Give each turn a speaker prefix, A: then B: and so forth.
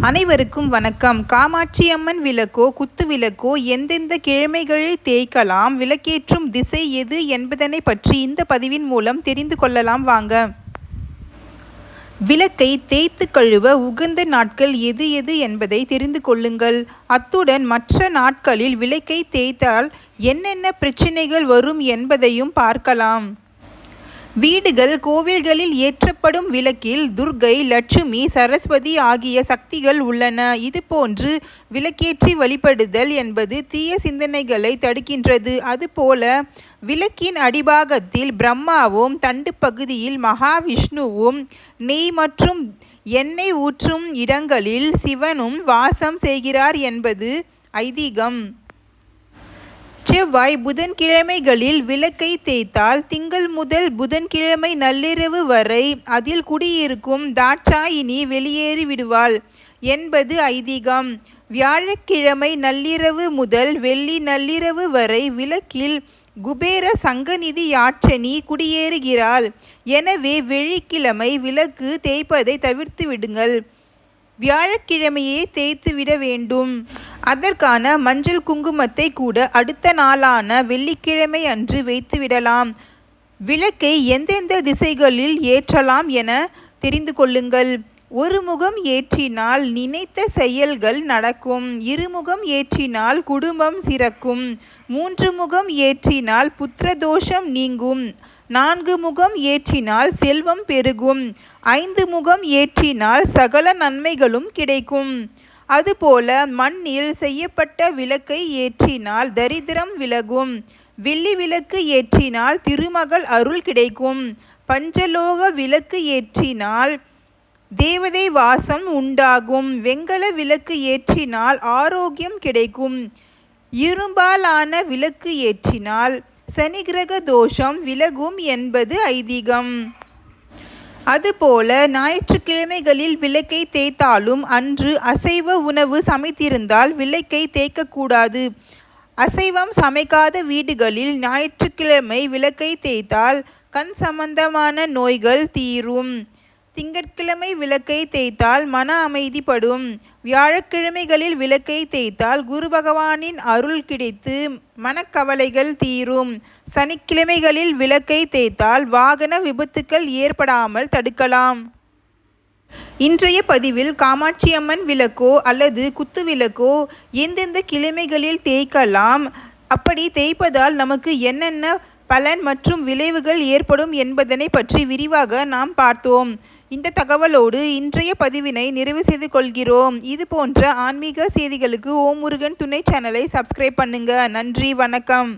A: அனைவருக்கும் வணக்கம். காமாட்சி அம்மன் விளக்கோ குத்து விளக்கோ எந்தெந்த கிழமைகளில் தேய்க்கலாம், விளக்கேற்றும் திசை எது என்பதனை பற்றி இந்த பதிவின் மூலம் தெரிந்து கொள்ளலாம் வாங்க. விளக்கை தேய்த்து கழுவ உகந்த நாட்கள் எது எது என்பதை தெரிந்து கொள்ளுங்கள். அத்துடன் மற்ற நாட்களில் விளக்கை தேய்த்தால் என்னென்ன பிரச்சனைகள் வரும் என்பதையும் பார்க்கலாம். வீடுகள் கோவில்களில் ஏற்றப்படும் விளக்கில் துர்க்கை, லட்சுமி, சரஸ்வதி ஆகிய சக்திகள் உள்ளன. இதுபோன்று விளக்கேற்றி வழிபடுதல் என்பது தீய சிந்தனைகளை தடுக்கின்றது. அதுபோல விளக்கின் அடிபாகத்தில் பிரம்மாவும், தண்டு பகுதியில் மகாவிஷ்ணுவும், நெய் மற்றும் எண்ணெய் ஊற்றும் இடங்களில் சிவனும் வாசம் செய்கிறார் என்பது ஐதீகம். செவ்வாய், புதன்கிழமைகளில் விளக்கை தேய்த்தால் திங்கள் முதல் புதன்கிழமை நள்ளிரவு வரை அதில் குடியிருக்கும் தாட்சாயினி வெளியேறி விடுவாள் என்பது ஐதீகம். வியாழக்கிழமை நள்ளிரவு முதல் வெள்ளி நள்ளிரவு வரை விளக்கில் குபேர சங்கநிதி யாட்சணி குடியேறுகிறாள். எனவே வெள்ளிக்கிழமை விளக்கு தேய்ப்பதை தவிர்த்து விடுங்கள். வியாழக்கிழமையே தேய்த்துவிட வேண்டும். அதற்கான மஞ்சள் குங்குமத்தை கூட அடுத்த நாளான வெள்ளிக்கிழமை அன்று வைத்து விடலாம். விளக்கை எந்தெந்த திசைகளில் ஏற்றலாம் என தெரிந்து கொள்ளுங்கள். ஒரு முகம் ஏற்றினால் நினைத்த செயல்கள் நடக்கும். இருமுகம் ஏற்றினால் குடும்பம் சிறக்கும். 3 முகம் ஏற்றினால் புத்திரதோஷம் நீங்கும். 4 முகம் ஏற்றினால் செல்வம் பெருகும். 5 முகம் ஏற்றினால் சகல நன்மைகளும் கிடைக்கும். அதுபோல மண்ணில் செய்யப்பட்ட விளக்கை ஏற்றினால் தரித்திரம் விலகும். வெள்ளி விளக்கு ஏற்றினால் திருமகள் அருள் கிடைக்கும். பஞ்சலோக விளக்கு ஏற்றினால் தேவதை வாசம் உண்டாகும். வெங்கல விளக்கு ஏற்றினால் ஆரோக்கியம் கிடைக்கும். இரும்பாலான விளக்கு ஏற்றினால் சனிகிரக தோஷம் விலகும் என்பது ஐதீகம். அதுபோல ஞாயிற்றுக்கிழமைகளில் விளக்கை தேய்த்தாலும் அன்று அசைவ உணவு சமைத்திருந்தால் விளக்கை தேய்க்கக்கூடாது. அசைவம் சமைக்காத வீடுகளில் ஞாயிற்றுக்கிழமை விளக்கை தேய்த்தால் கண் சம்பந்தமான நோய்கள் தீரும். திங்கட்கிழமை விளக்கை தேய்த்தால் மன அமைதிப்படும். வியாழக்கிழமைகளில் விளக்கை தேய்த்தால் குரு பகவானின் அருள் கிடைத்து மனக்கவலைகள் தீரும். சனிக்கிழமைகளில் விளக்கை தேய்த்தால் வாகன விபத்துக்கள் ஏற்படாமல் தடுக்கலாம். இன்றைய பதிவில் காமாட்சி அம்மன் விளக்கோ அல்லது குத்து விளக்கோ எந்தெந்த கிழமைகளில் தேய்க்கலாம், அப்படி தேய்ப்பதால் நமக்கு என்னென்ன பலன் மற்றும் விளைவுகள் ஏற்படும் என்பதனை பற்றி விரிவாக நாம் பார்த்தோம். இந்த தகவலோடு இன்றைய பதிவினை நிறைவு செய்து கொள்கிறோம். இது போன்ற ஆன்மீக செய்திகளுக்கு ஓம் முருகன் துணை சேனலை சப்ஸ்கிரைப் பண்ணுங்க. நன்றி, வணக்கம்.